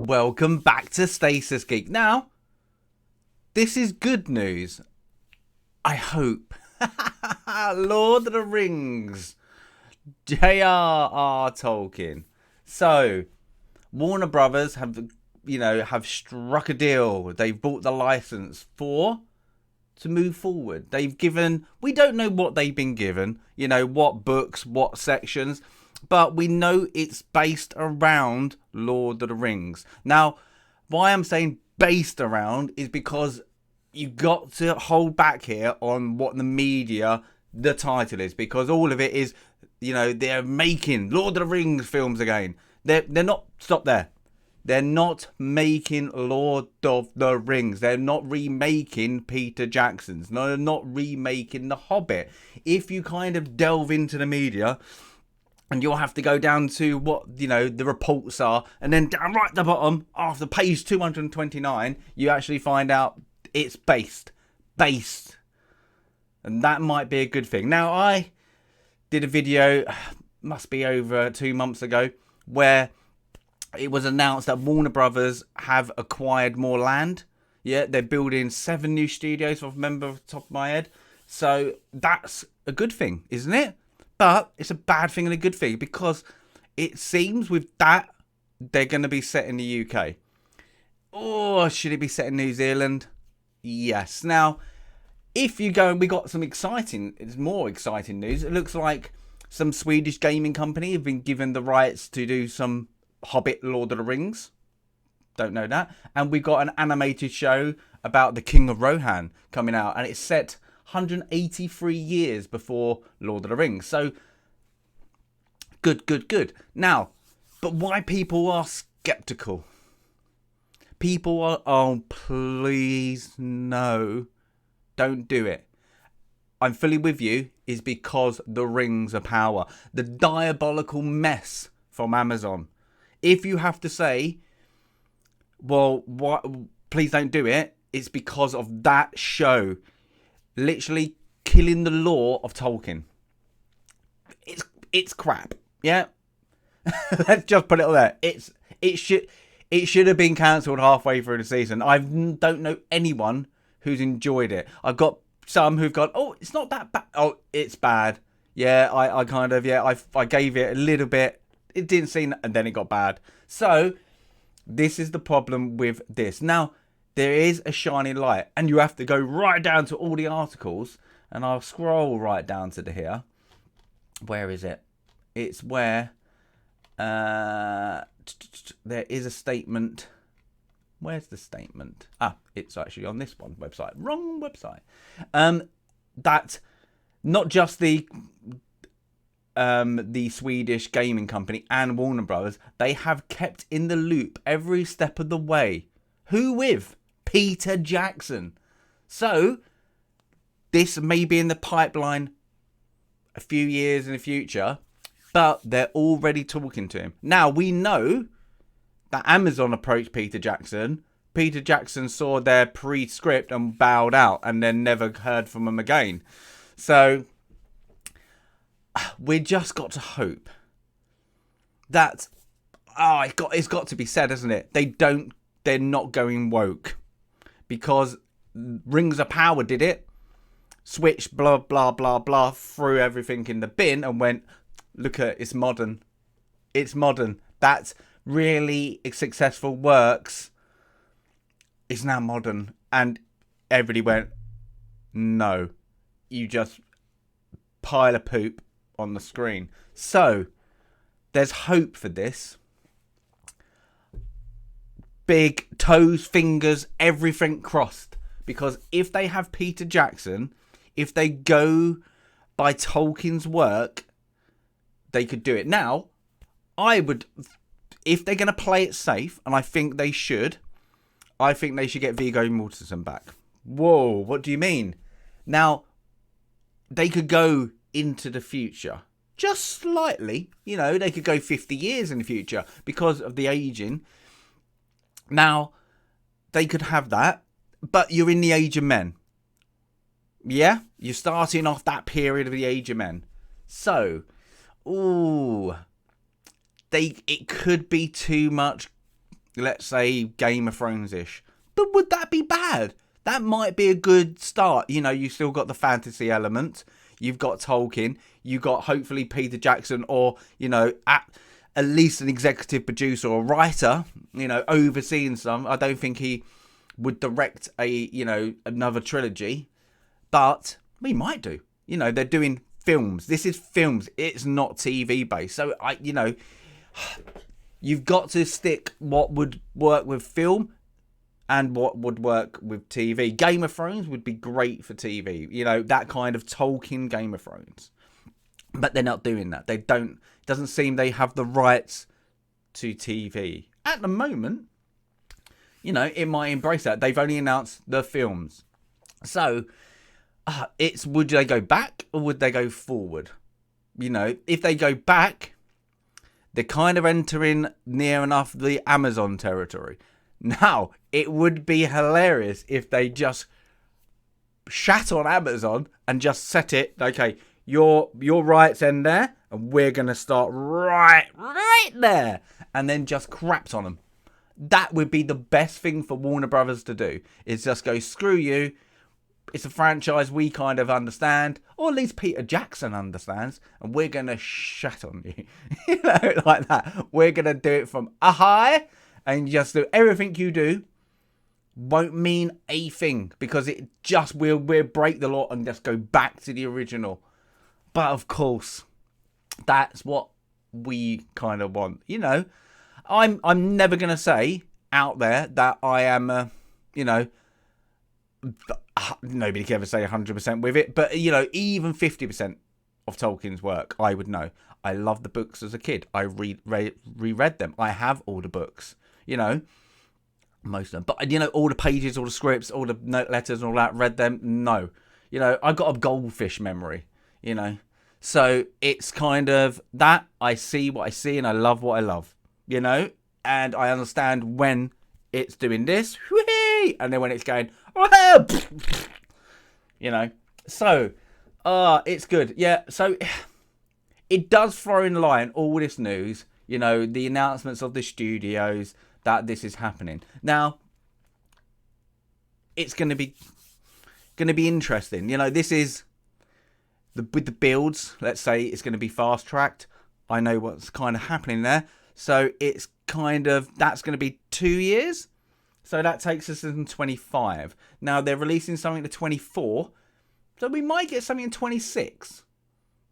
welcome back to Stasis Geek. Now, this is good news. I hope. Lord of the Rings. J.R.R. Tolkien. So, Warner Brothers have struck a deal. They've bought the license to move forward. We don't know what they've been given, what books, what sections, but we know it's based around Lord of the Rings. Now, why I'm saying based around is because you got to hold back here on what the title is, because all of it is, they're making Lord of the Rings films again. They're not, stop there. They're not making Lord of the Rings. They're not remaking Peter Jackson's. No, they're not remaking The Hobbit. If you kind of delve into the media, and you'll have to go down to what, the reports are, and then down right at the bottom, after page 229, you actually find out it's based. And that might be a good thing. Now, I did a video, must be over 2 months ago, where it was announced that Warner Brothers have acquired more land. Yeah, they're building 7 new studios, if I remember off the top of my head. So that's a good thing, isn't it? But it's a bad thing and a good thing, because it seems with that, they're going to be set in the UK. Or should it be set in New Zealand? Yes. Now, if you go, we got more exciting news. It looks like some Swedish gaming company have been given the rights to do some Hobbit Lord of the Rings. Don't know that. And we got an animated show about the King of Rohan coming out, and it's set 183 years before Lord of the Rings. So, good. Now, but why people are skeptical? People are, oh, please, no, don't do it. I'm fully with you, is because the rings are power. The diabolical mess from Amazon. If you have to say, well, what? Please don't do it, it's because of that show. Literally killing the lore of Tolkien. It's crap. Yeah. Let's just put it all there. It should have been cancelled halfway through the season. I don't know anyone who's enjoyed it. I've got some who've gone, oh, it's not that bad. Oh, it's bad. Yeah, I gave it a little bit. It didn't seem, and then it got bad. So this is the problem with this. Now, there is a shining light, and you have to go right down to all the articles, and I'll scroll right down to here. Where is it? It's where there is a statement. Where's the statement? It's actually on this one website. Wrong website. That not just the Swedish gaming company and Warner Brothers, they have kept in the loop every step of the way. Who with? Peter Jackson. So, this may be in the pipeline a few years in the future, but they're already talking to him. Now, we know that Amazon approached Peter Jackson. Peter Jackson saw their pre-script and bowed out, and then never heard from him again. So, we just got to hope that, it's got to be said, hasn't it? They're not going woke. Because Rings of Power did it, switched blah, blah, blah, blah, threw everything in the bin and went, look at it, it's modern. It's modern. That's really successful works. It's now modern. And everybody went, no, you just pile of poop on the screen. So, there's hope for this. Big toes, fingers, everything crossed. Because if they have Peter Jackson, if they go by Tolkien's work, they could do it. Now, I would, if they're going to play it safe, and I think they should get Viggo Mortensen back. Whoa, what do you mean? Now, they could go into the future. Just slightly. They could go 50 years in the future because of the aging. Now, they could have that, but you're in the Age of Men. Yeah? You're starting off that period of the Age of Men. So, it could be too much let's say Game of Thrones-ish. But would that be bad? That might be a good start. You know, you still got the fantasy element. You've got Tolkien. You've got hopefully Peter Jackson, or, you know, at least an executive producer or writer, you know, overseeing some. I don't think he would direct another trilogy, but we might do. You know, they're doing films. This is films. It's not TV based. So you've got to stick what would work with film and what would work with TV. Game of Thrones would be great for TV. You know, that kind of Tolkien Game of Thrones. But they're not doing that. They don't. It doesn't seem they have the rights to TV at the moment. You know, it might embrace that. They've only announced the films. So, it's would they go back or would they go forward? You know, if they go back, they're kind of entering near enough the Amazon territory. Now, it would be hilarious if they just shat on Amazon and just set it, okay, your rights end there, and we're going to start right there, and then just craps on them. That would be the best thing for Warner Brothers to do, is just go, screw you. It's a franchise we kind of understand, or at least Peter Jackson understands, and we're going to shat on you. You know, like that. We're going to do it from a high, and just do everything you do won't mean a thing, because it just we'll break the law and just go back to the original. But of course, that's what we kind of want. You know, I'm never going to say out there that I am, nobody can ever say 100% with it. But, you know, even 50% of Tolkien's work, I would know. I loved the books as a kid. I reread them. I have all the books, you know, most of them. But, you know, all the pages, all the scripts, all the note letters and all that, read them? No. You know, I got a goldfish memory, you know. So it's kind of that. I see what I see and I love what I love, you know. And I understand when it's doing this, and then when it's going, you know. So, it's good. Yeah, so it does throw in line all this news, you know, the announcements of the studios that this is happening. Now, it's going to be interesting. You know, this is with the builds. Let's say it's going to be fast tracked. I know what's kind of happening there. So it's kind of, that's going to be 2 years. So that takes us in 25. Now they're releasing something to 24. So we might get something in 26.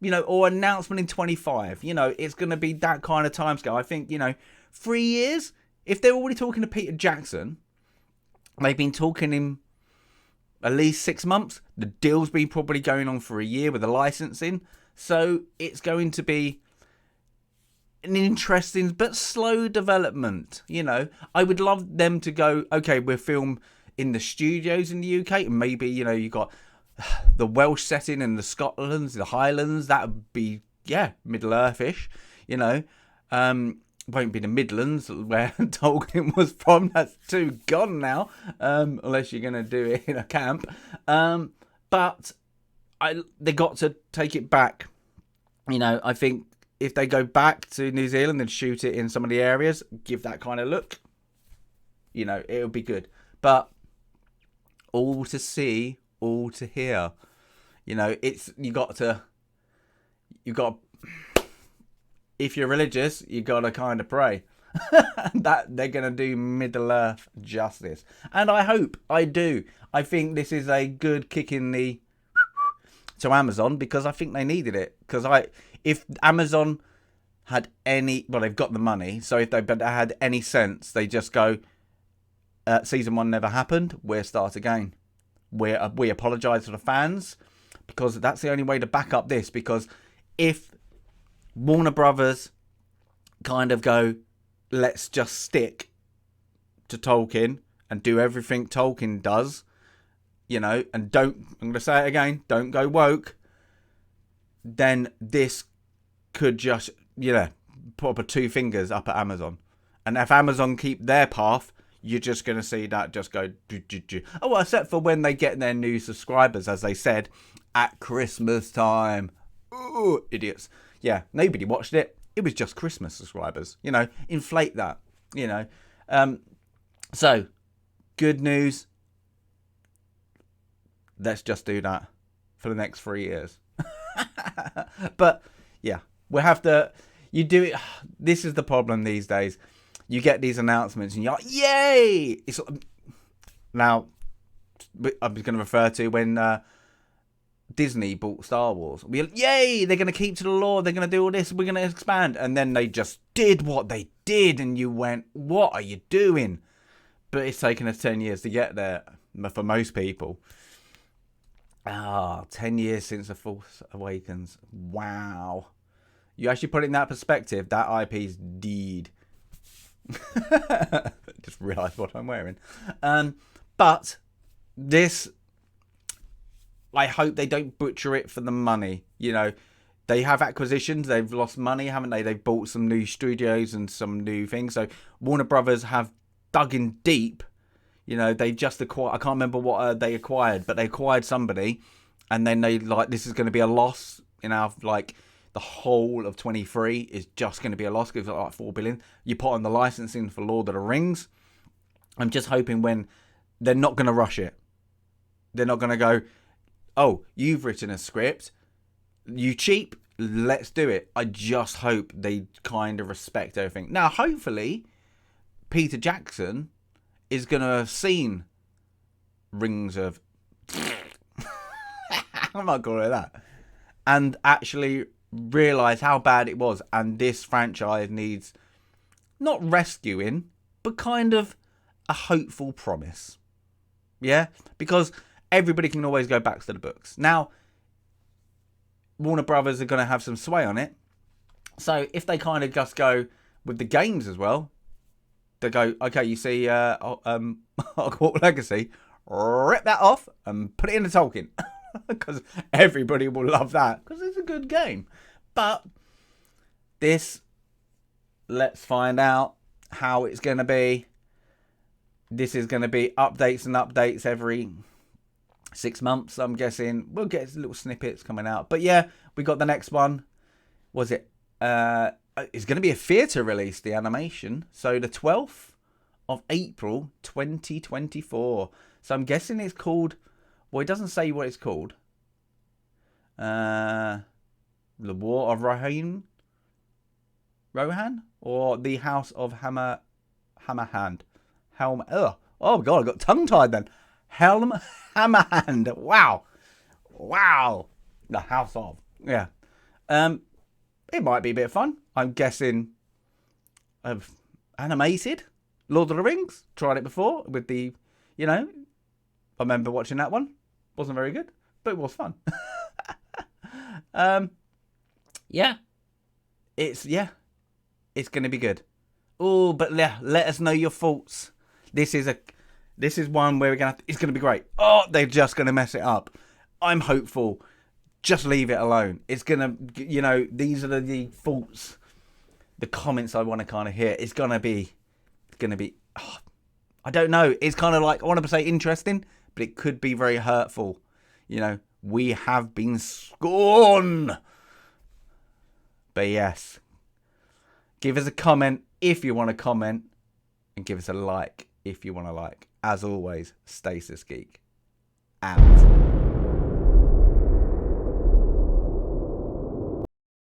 You know, or announcement in 25. You know, it's going to be that kind of timescale. I think, you know, 3 years. If they're already talking to Peter Jackson, they've been talking in at least 6 months. The deal's been probably going on for a year with the licensing. So it's going to be an interesting but slow development. You know, I would love them to go, okay, we'll film in the studios in the UK. And maybe, you know, you got the Welsh setting and the Scotlands, the Highlands. That would be, yeah, Middle-earth-ish, you know. Won't be the Midlands where Tolkien was from. That's too gone now, unless you're going to do it in a camp. But they got to take it back. You know, I think if they go back to New Zealand and shoot it in some of the areas, give that kind of look, you know, it'll be good. But all to see, all to hear. You know, it's you got if you're religious, you got to kind of pray that they're going to do Middle-earth justice. And I do. I think this is a good kick in the to Amazon, because I think they needed it. Because if Amazon had any, well, they've got the money, so if they had any sense, they just go, season 1 never happened, we'll start again. We apologise to the fans, because that's the only way to back up this. Because if Warner Brothers kind of go, let's just stick to Tolkien and do everything Tolkien does, you know, and I'm going to say it again, don't go woke, then this could just, you know, put up 2 fingers up at Amazon. And if Amazon keep their path, you're just going to see that just go, oh, well, except for when they get their new subscribers, as they said, at Christmas time. Ooh, idiots. Yeah, nobody watched it. It was just Christmas subscribers. You know, inflate that, you know. So, good news. Let's just do that for the next 3 years. But yeah, we'll have to. You do it. This is the problem these days. You get these announcements and you're like, yay! It's now. I'm going to refer to when Disney bought Star Wars. We're like, yay! They're going to keep to the law. They're going to do all this. We're going to expand, and then they just did what they did, and you went, "What are you doing?" But it's taken us 10 years to get there for most people. 10 years since The Force Awakens. Wow. You actually put it in that perspective, that IP's deed. Just realised what I'm wearing. But this, I hope they don't butcher it for the money. You know, they have acquisitions. They've lost money, haven't they? They've bought some new studios and some new things. So Warner Brothers have dug in deep. You know, they just acquired, I can't remember what they acquired, but they acquired somebody, and then they like, this is going to be a loss in our, like, the whole of 23 is just going to be a loss because it's like 4 billion. You put on the licensing for Lord of the Rings. I'm just hoping when they're not going to rush it. They're not going to go, oh, you've written a script. You cheap. Let's do it. I just hope they kind of respect everything. Now, hopefully, Peter Jackson is going to have seen Rings of... I'm not calling it that. And actually realise how bad it was. And this franchise needs not rescuing, but kind of a hopeful promise. Yeah? Because everybody can always go back to the books. Now, Warner Brothers are going to have some sway on it. So if they kind of just go with the games as well, they go, okay, you see Hogwarts Legacy, rip that off and put it into Tolkien. Because everybody will love that. Because it's a good game. But this, let's find out how it's going to be. This is going to be updates and updates every 6 months, I'm guessing. We'll get little snippets coming out. But yeah, we got the next one. Was it? It's going to be a theatre release, the animation. So the 12th of April, 2024. So I'm guessing it's called... Well, it doesn't say what it's called. The War of Rohan? Or the House of Hammerhand? Oh, God, I got tongue-tied then. Hammerhand. Wow. The House of. Yeah. It might be a bit of fun. I'm guessing animated Lord of the Rings. Tried it before with the, you know, I remember watching that one. Wasn't very good, but it was fun. Yeah. It's going to be good. Oh, but yeah, let us know your thoughts. This is one where it's going to be great. Oh, they're just going to mess it up. I'm hopeful. Just leave it alone. It's going to, you know, these are the thoughts, the comments I want to kind of hear. It's going to be, I don't know. It's kind of like, I want to say interesting, but it could be very hurtful. You know, we have been scorned. But yes, give us a comment if you want to comment, and give us a like if you want to like. As always, Stasis Geek out.